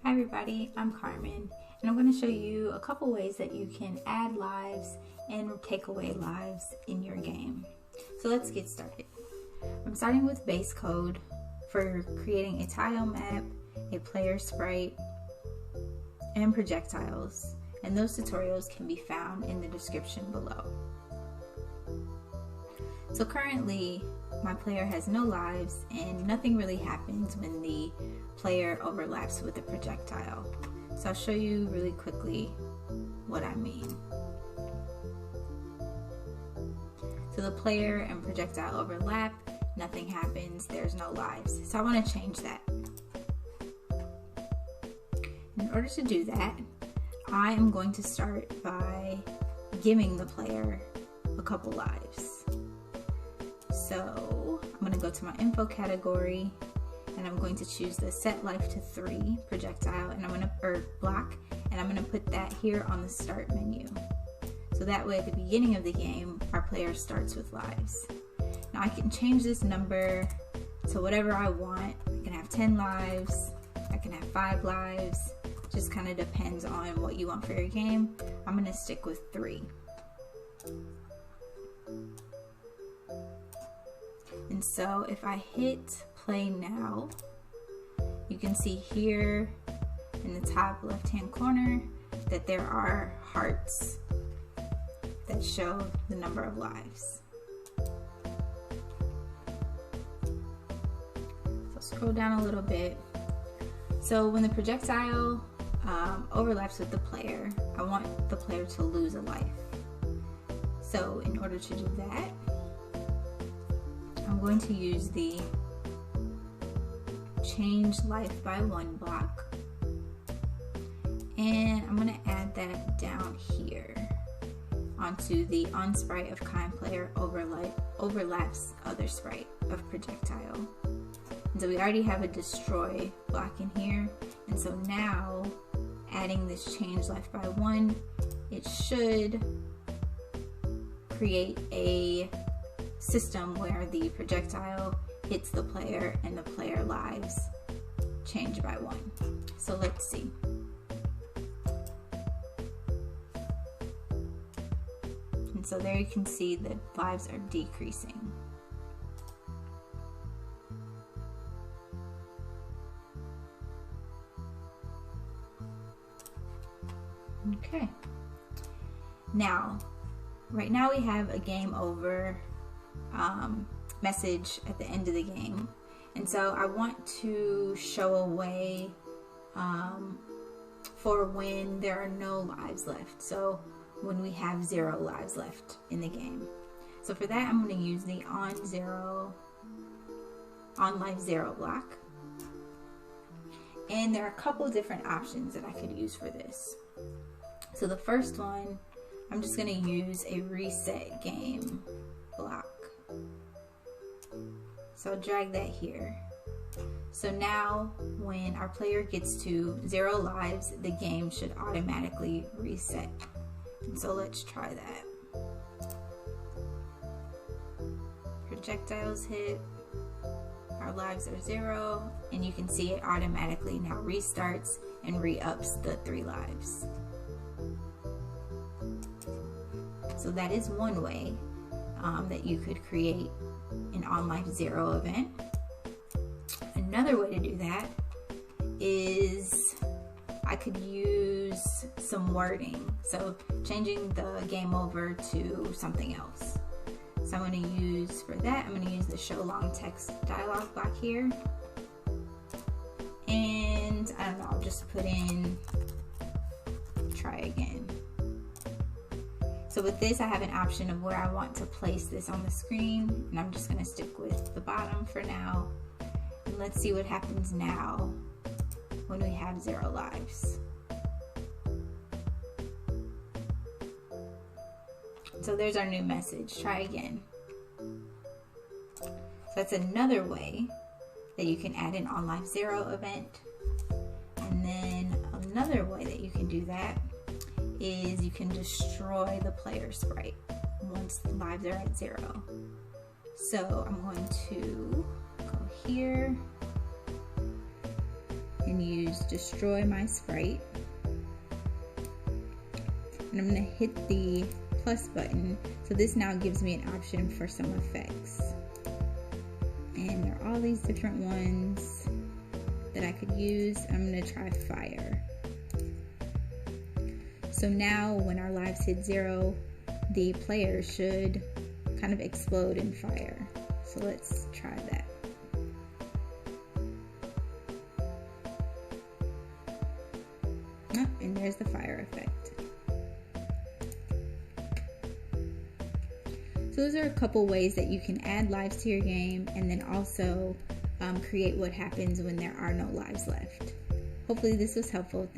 Hi everybody, I'm Carmen, and I'm going to show you a couple ways that you can add lives and take away lives in your game. So let's get started. I'm starting with base code for creating a tile map, a player sprite, and projectiles, and those tutorials can be found in the description below. So currently my player has no lives and nothing really happens when the player overlaps with the projectile. So I'll show you really quickly what I mean. So the player and projectile overlap, nothing happens, there's no lives. So I want to change that. In order to do that, I am going to start by giving the player a couple lives. So I'm going to go to my info category and I'm going to choose the set life to 3 projectile and I'm going to block, and I'm going to put that here on the start menu. So that way at the beginning of the game our player starts with lives. Now I can change this number to whatever I want. I can have 10 lives, I can have 5 lives, just kind of depends on what you want for your game. I'm going to stick with 3. And so if I hit play now, you can see here in the top left hand corner that there are hearts that show the number of lives. So scroll down a little bit. So when the projectile overlaps with the player, I want the player to lose a life. So in order to do that, I'm going to use the change life by 1 block, and I'm going to add that down here onto the on sprite of kind player overlaps other sprite of projectile. And so we already have a destroy block in here, and so now adding this change life by 1, it should create a system where the projectile hits the player and the player lives change by 1. So let's see. And so there you can see that lives are decreasing. Okay. Now, right now we have a game over message at the end of the game, and so I want to show a way for when there are no lives left, so when we have 0 lives left in the game. So for that I'm going to use the on life 0 block, and there are a couple different options that I could use for this. So the first one, I'm just going to use a reset game block. So I'll drag that here. So now when our player gets to 0 lives, the game should automatically reset. And so let's try that. Projectiles hit, our lives are 0, and you can see it automatically now restarts and re-ups the 3 lives. So that is one way that you could create an on life 0 event. Another way to do that is I could use some wording, so changing the game over to something else. So I'm going to use, for that, I'm going to use the show long text dialog block here, and I don't know, I'll just put in try again. So with this I have an option of where I want to place this on the screen, and I'm just going to stick with the bottom for now. And let's see what happens now when we have 0 lives. So there's our new message, try again. So that's another way that you can add an on life 0 event. And then another way that you can do that is you can destroy the player sprite once the lives are at 0. So I'm going to go here and use destroy my sprite. And I'm going to hit the plus button. So this now gives me an option for some effects. And there are all these different ones that I could use. I'm going to try fire. So now when our lives hit 0, the player should kind of explode in fire. So let's try that. Oh, and there's the fire effect. So those are a couple ways that you can add lives to your game and then also create what happens when there are no lives left. Hopefully this was helpful.